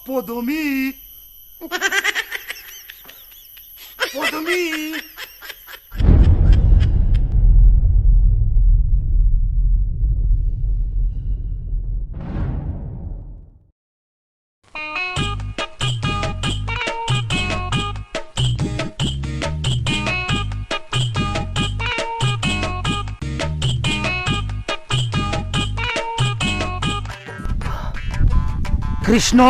পদমি পদমি কৃষ্ণ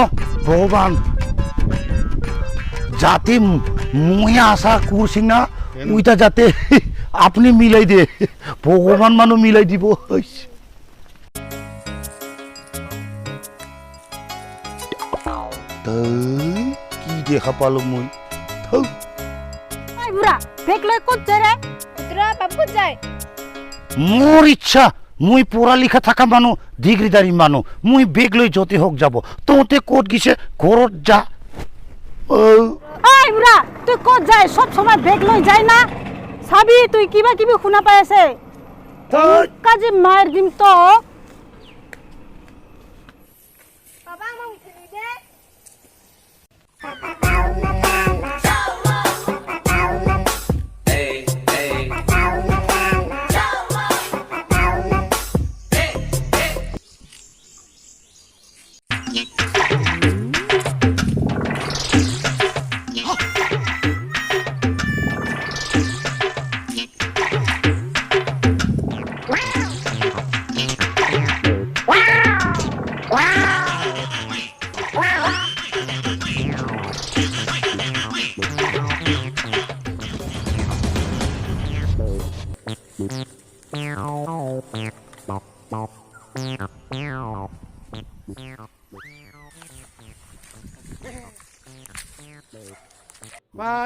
ভগবান যাতে মুই আশা করছি না ওইটা যাতে আপনি মিলাই দিয়ে ভগবান মানুষ মিলাই দিব কি দেখা পালো মুই মোর ইচ্ছা মুই পড়ালেখা থাকা মানু ডিগ্রিদারি মানু মুই বেগ লই যতে হোক যাব তোতে কোট গিছে ঘরত যা এই বুড়া তুই কোট যায় সব সময় বেগ লই যায় না সাবি তুই কিবা কিবি শুনা পাই আছে কাজে মার দিম তো বাবা আমাক উঠি দে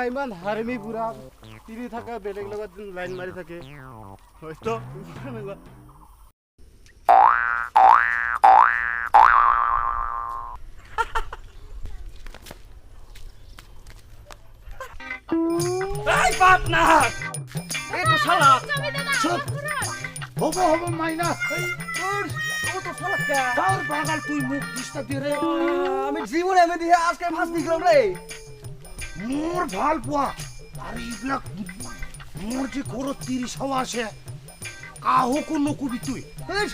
ইমান হাৰেমি বুঢ়া তিৰি থকা বেলেগ লগত লাইন মাৰি থাকে হয়তো হব হব মাইনা বাগাল তুই মুখ ডিস্টার্ব দিয়ে রে আমি জীবনে আমি দিয়ে আজকে ফাঁস দিলাম রে মোর ভাল পোৱা আর এইবিলাক মোর যে ঘর 30 হওয়া আছে কাহকো নকবি তুই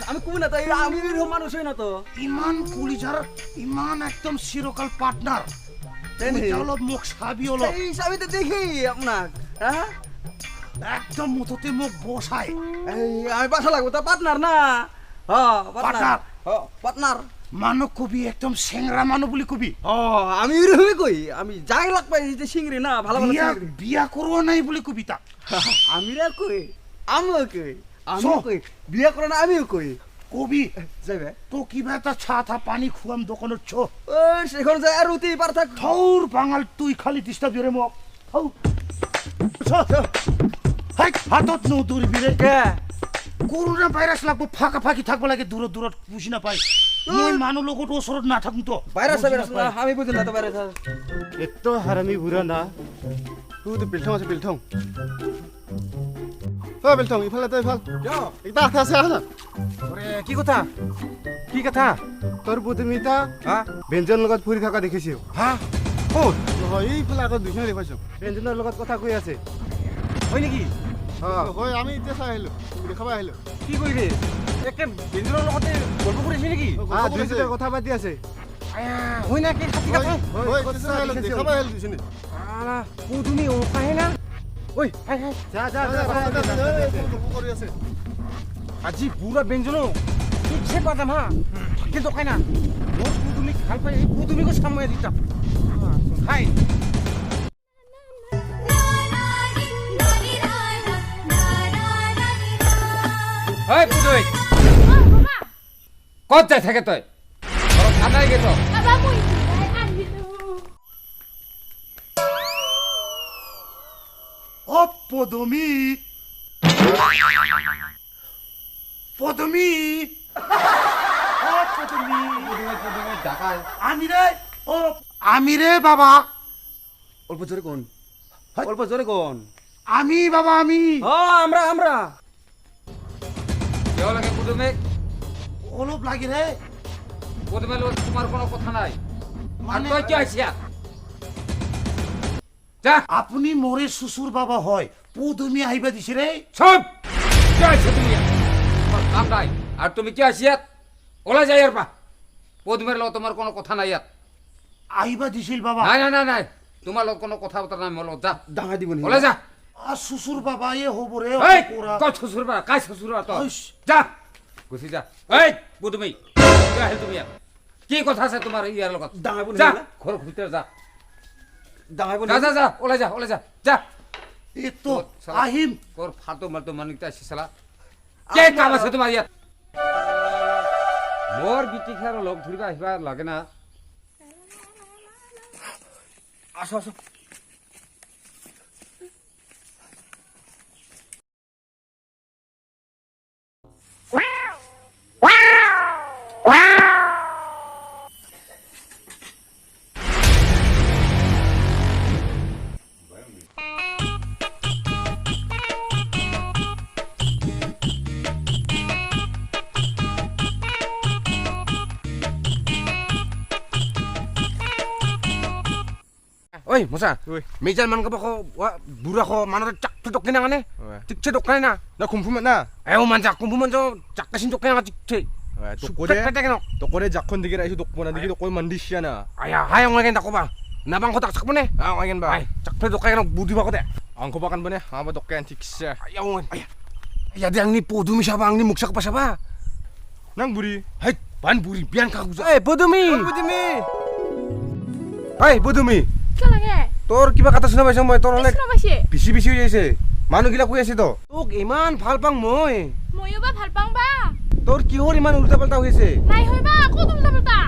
আমি কবি না তাই আমি মানুষ হই না তো ইমান কলিজার ইমান একদম চিরকাল পার্টনার অলপ মুখ সাবি অলপ এই আমি তো দেখি আপনার হ্যাঁ একদম মুখতে মুখ বসাই এই আমি বাসা লাগবো তা পার্টনার না হ্যাঁ পার্টনার পার্টনার মানব কবি একদম সেংরা মানব বলি কবি আমি এরকমই কই আমি যাই লাগ পাই যে সিংড়ি না ভালো ভালো সিংড়ি বিয়া করব নাই বলি কবিতা আমি রে কই আমিও কই আমিও কই বিয়া করে না আমিও কই কবি যাবে তো কিবা একটা ছাতা পানি খুয়াম দোকানের ছ ওই সেখানে যায় আর উতি পার থাক ঠৌর বাঙাল তুই খালি ডিস্টার্ব দিয়ে মোক হৌ হাই হাতত নো দূর বিরে কে করোনা ভাইরাস লাগবো ফাঁকা ফাঁকি থাকবো লাগে দূর দূরত বুঝি না পাই মই মানুহ লগত ওচৰত না থাকুম তো ভাইরাস না আমি বুঝি না তো ভাইরাস এত হাৰামি বুঢ়া না তুই তো বিলঠং আছে বিলঠং বিলঠং ইফালে তো ইফাল একটা কথা আছে না কি কথা কি কথা তোর বুদ্ধমিতা হ্যাঁ ব্যঞ্জন লগত ফুৰি থকা দেখিছো হ্যাঁ ক'ত হয় এইফালে আগত দুজনে দেখাইছো ব্যঞ্জনৰ লগত কথা কৈ আছে হয় নেকি হয় আমি এতিয়া চাই আহিলো দেখাব আহিলো কি কৰিলে একে বেঞ্জনৰ লগতে গল্প কৰিছে নেকি দুজনে কথা পাতি আছে হয় না কি খাতি কথা দেখাব আহিলো দুজনে আলা ও তুমি ও পাহে না ওই হাই হাই যা যা কৰি আছে আজি পুরা ব্যঞ্জন ঠিকছে পাতাম হ্যাঁ থাকে দোকায় না ওর তুমি খাল পাই তুমি কো সামনে দিতাম হাই এই পুজোই কত যায় থাকে তুই থানায় গেছ ও পদমি পদমি ও পদমি আমি রে ও আমি রে বাবা অল্প জোরে কোন অল্প জোরে কোন আমি বাবা আমি আমরা কেউ লাগে পুজোমে অলপ লাগি রে প্রথমে তোমার কোনো কথা নাই আর তুই কি আইছিস যা আপনি মোরে শ্বশুর বাবা হয় পুদুমি আইবা দিছে রে সব কি আইছিস তুমি তোমার কাম নাই আর তুমি কি আইছিস ওলা যাই আর পা পদমের লো তোমার কোনো কথা নাই ইয়াত আইবা দিছিল বাবা নাই নাই নাই নাই তোমার লোক কোনো কথা বতরা নাই মলো যা ডাঙা দিব নি ওলা যা আর শ্বশুর বাবা এ হব রে এই ওরা কই শ্বশুর বা কাই শ্বশুর বা তো ইস। যা গুছি যা এই পদমি যা হেল তুমি ইয়াত। কি কথা আছে তোমার ইয়ার লগত ডাঙা বনি যা না ঘর ভিতরে যা ডাঙা বনি যা যা যা ওলা যা যা এ তো আহিম তোর ফাটো মারতো মানিকটা আসি শালা কে কাম আছে তোমার ইয়াত মোর বিটি খার লোক ধরিবা আহিবা লাগে না আসো আসো ঐ মছা মেজাল মান কব বুঢ়া খ মানুহ চাকটো টকে না মানে ঠিকছে টকে না 나 공품만 나. এও মান চাক কুম্ভু মান চাকাসিন টকে না ঠিকছে 독고래 টকে না 독고래 작건 되기라 해서 독보나 되기 독고 만디시잖아. আয়া হাই অংগে তাকবা নাবাং খতাক চাকবনে 아 와겐 봐. আই চাকটো টকে না বুদ্ধি বাকতে 앙코 바간 보네. 아마 독게 안틱스. আয়া অংগে আয়া ya de angni podumi saba angni muksak pa saba 난 무리. hai ban buri bian ka guza eh podumi 부디미. hai podumi কিয় লাগে তোর কিবা কথা শুনা পাইছ মই তোর অনেক শুনা পাইছে বেছি বেছি হৈ যাইছে মানুহগিলা কৈ আছে তো তোক ইমান ভাল পাং মই ময়ো বা ভাল পাওঁ বা তোৰ কিহৰ ইমান উল্টা পাল্টা হৈছে নাই হয় বা ক'ত উল্টা পাল্টা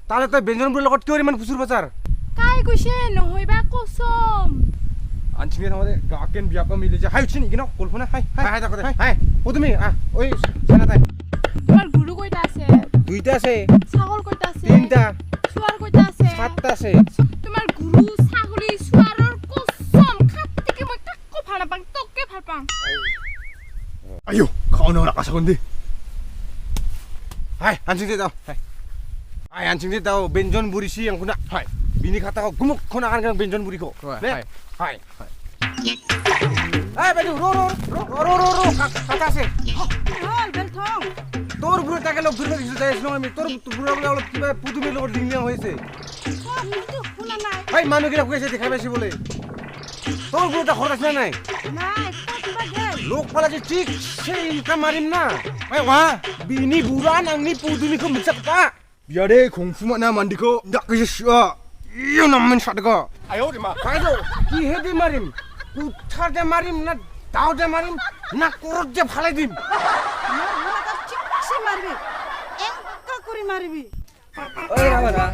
তালে তই ব্যঞ্জনবোৰৰ লগত কিহৰ ইমান ফুচুৰ পাচাৰ কাই কৈছে নহয় বা কচম 안친게 상황에 가ken 비아까 밀리지. 하이 친 이기나? 골프나? 하이 high 하이. High তাকতে high podumi আহ ওই সেনা তাই তোমাৰ গুৰু কইটা আছে দুইটা আছে ছাগল কইটা আছে তিনটা চুৱাৰ কইটা আছে সাতটা আছে তোমাৰ গুৰু ছাগলী চুৱাৰৰ কচম খাটিকে মই কাকো ভাল নাপাওঁ তোকে ভাল পাওঁ 아유, 가오나 아사건데. হাই আনচিংতে যাও হাই হাই আনচিংতে যাও ব্যঞ্জন বুৰিছি আংকুনা হাই বিনি খাতা গুমুক খনা কান ব্যঞ্জন বুৰি কো হাই হাই এই বেজু ৰো খাতা আছে হল বেলথং তোর বুড়ো তাকে লোক ধরে দিছিল যাইছ ন আমি তোর বুড়ো বলে অলপ কিবা পুতুমিৰ লগত লিংলিয়া হৈছে সব কিন্তু শুনা নাই ভাই মানুহগিলা কৈ আছে দেখাই পাইছে বোলে তোর বুড়োটা খরচ আছে না নাই নাই ক'ত কিবা গেল লোক পালা যে ঠিক সে ইনকাম মারিম না ভাই ওয়া বিনি বুড়া নাংনি পুতুমিखौ মিছাকতা 비아래 공품만 나 만디고 나그지 쉬어. 이요 남면 사드가. 아유 우리마. ভাইদো কি হেদি মারিম কুঠাতে মারিম না দাওতে মারিম না করত যে ফালাই দিম চিপসি মারবি এঙ্কা করে মারবি ওই রামানা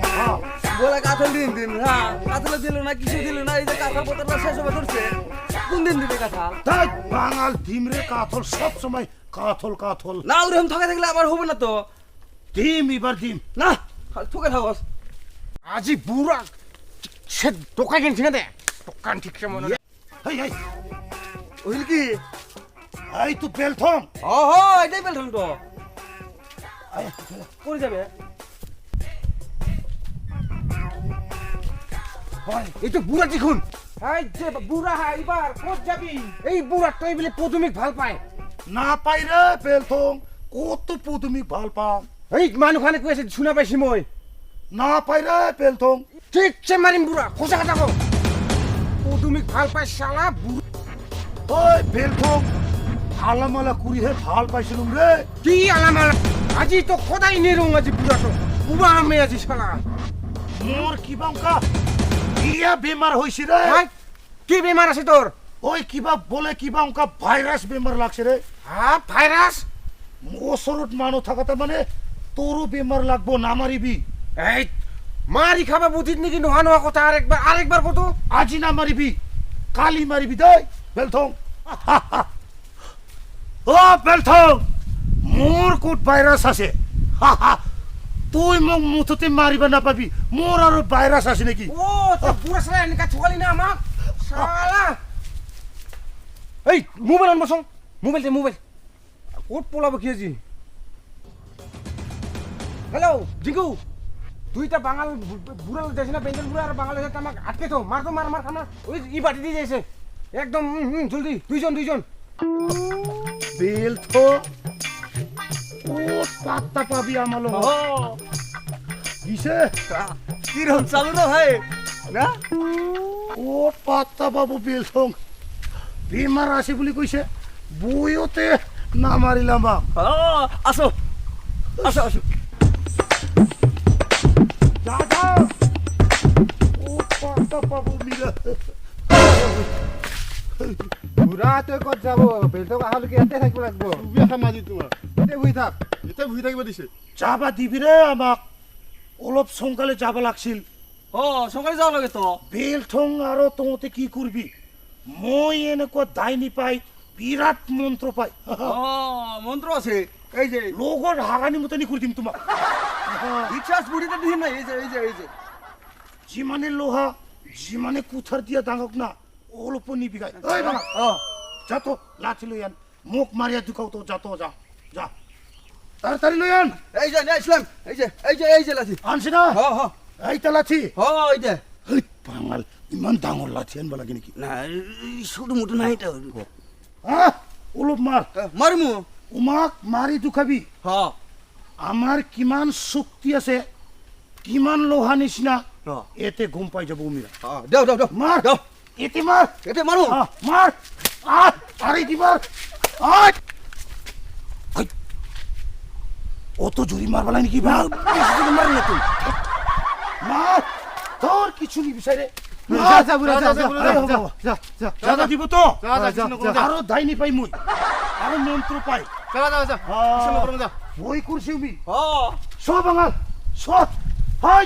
বলে কাঁঠাল দিন দিন হ্যাঁ কাঁঠাল দিল না কিছু দিল না এই যে কাঁঠাল বোতলটা শেষ হবে ধরছে কোন দিন দিবে কাঁঠাল তাই বাঙাল ডিমরে কাথল সব সময় কাথল না ওরকম ঠকা থাকলে আবার হবে না তো ডিম এবার ডিম না ঠকে থাকস আজি বুড়া সে দোকান কিনছি না দে দোকান ঠিকছে মনে হেই হেই ওইল কি এই তো বেলথং ও হো এটাই বেলঠাম তো করে যাবে এই তো বুড়া দেখুন এই যে বুড়া এবার কোত যাবি এই বুড়া তুই বলে পদমিক ভাল পায় না পাই রে বেলথং কত পুদুমি ভাল পাম এই মানুহ খানে কৈ আছে শুনা পাইছি মই না পাই রে বেলথং ঠিকছে মারিম বুড়া খোঁজা কথা কো পদমিক ভাল পায় শালা বুড়া ওই বেলথং হালামালা কুড়ি হে ভাল পাইছিলুম রে কি আলামাল আজি তো খোদাই নেরুং আজি বুড়া তো বুবা আমি আজি শালা মোর কিবাংকা ইয়া বেমার হইছি রে ভাই কি বেমার আছে তোর ওই কিবা বলে কিবাংকা ভাইরাস বেমার লাগছে রে হ্যাঁ ভাইরাস ওসরত মানুষ থাকাতে মানে তোরও বেমার লাগবো না মারিবি এই মারি খাবা বুঝিত নাকি নোহা নোহা কথা আরেকবার কত আজি না মারিবি কালি মারিবি দেই বেলথং ও বেলথং মোর কোট ভাইরাস আছে তুই মোক মুঠতে মারিবা না পাবি মোর আর ভাইরাস আছে নাকি ও তো বুড়া শালা এনেকা ঠকালি না আমাক শালা এই মোবাইল আনব সং মোবাইল দে মোবাইল কোট পোলাব কি আজি হ্যালো জিঙ্কু দুইটা বাঙাল বুড়া যাইছে না বেঞ্জল বুড়া আর বাঙাল যাইছে আমাকে আটকে তো মার খানা ওই ই বাটি দিয়ে যাইছে একদম জলদি দুইজন বেল তো ও পাত্তা পাবি আমালো কিসে কিরম চালু না ভাই না ও পাত্তা পাবো বেল থং বেমার আছে বুলি কইছে বইতে না মারিলাম বাপ আসো আসো আসো দাদা ও পাত্তা পাবো মিলা বুড়া তো কত যাব বেলতক আহালকে এতে থাকিব লাগব বিয়া খামাজি তোমাৰ এতে বহি থাক এতিয়া বহি থাকিব দিছে যাবা দিবি রে আমাক অলপ সোনকালে যাব লাগছিল সকালে যাওয়া লাগে তো বেল ঠং আৰু তহঁতে কি করবি মই এনেকুৱা দাইনি পাই বিরাট মন্ত্র পাই মন্ত্র আছে এই যে লগর হাগানি মতনই করে দিম তোমাক রিচার্জ বুড়িতে দিন না এই যে যিমানে লোহা যিমানে কুথার দিয়া দাঙক না অলপ নিবি গাই ওই বাবা যা তো লাঠি লই আন মুখ মারিয়া দুখাও তো যা তো যা তাড়াতাড়ি লই আন এই যে নিয়ে আসলাম এই যে লাঠি আনছি না এইটা লাঠি এই যে এই বাঙাল ইমান ডাঙর লাঠি আনবা লাগে নাকি না ছোট মোটো নাই এটা হ্যাঁ অলপ মার মারমু উমাক মারি দুখাবি আমার কিমান শক্তি আছে কিমান লোহা নিচিনা এতে ঘুম পাই যাব উমিরা দাও মার দাও এতে মার এটা মারু মার আরে দি মার আয় অত জোরি মারবা নাকি ভাই মার না তুই মার তোর কিছু নি বিষয় যা দিব তো আরো দাইনি পাই মুই আরো মন্ত্র পাই যা বই করছি উমি সব বাঙাল সব হাই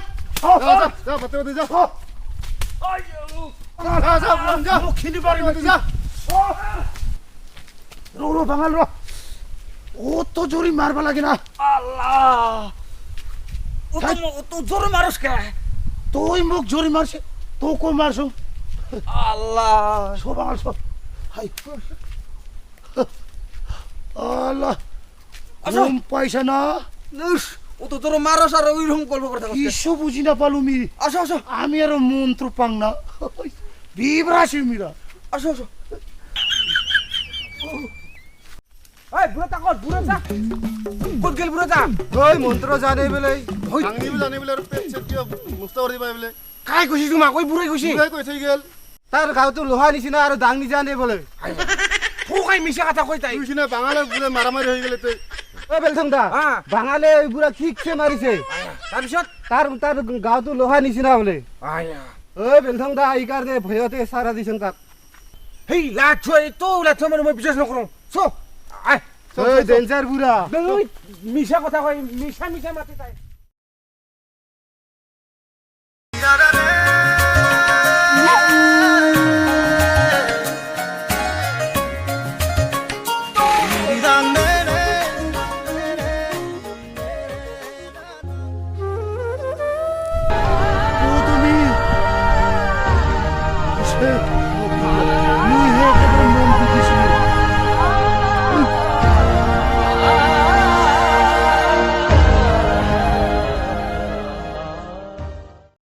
দক্ষিণী বাড়ি যা রো বাঙাল র ও তো জোরি মারবা লাগে না আল্লাহ ও তো জোরে মারস কে তুই মুখ জোরি মারছে তোকে মারছো আল্লাহ সব বাঙাল সব হাই আল্লাহ ঘুম পাইছে না ও তো তোর মারস আর ওই রকম গল্প করতে কিছু বুঝি না পালুমি আসো আমি আর মন্ত্র পাং না বিভ্রাসি মিরা আসো এই বুড়া তাকত বুড়া যা কত গেল বুড়া যা ওই মন্ত্র জানে বলে আঙিব জানি বোলে আৰু পেট চেট কিবা মুস্তা কৰি পাই বোলে কাই কইছি তোমাক ওই বুড়াই কইছি বুঢ়াই কৈ থৈ গেল তার গাওতো লোহা নিচিনা আৰু দাং নিজানে বলে ফুকাই মিছা কথা কই তাই তুই সিনা বাঙালে বোলে মারামারি হৈ গেলে তই ও বেলথং দা বাঙালে ওই বুড়া ঠিকছে মারিছে তাৰপিছত তাৰ গাওতো লোহা নিচিনা বলে ও বেলথং দা এই কারণে ভয়তে সারা দিছন তাক হেই লাঠই তো লাঠই মানে মই বিশ্বাস নকৰো সো আই ওই ডেঞ্জার বুড়া মিছা কথা কই মিছা মাতি তাই তুমি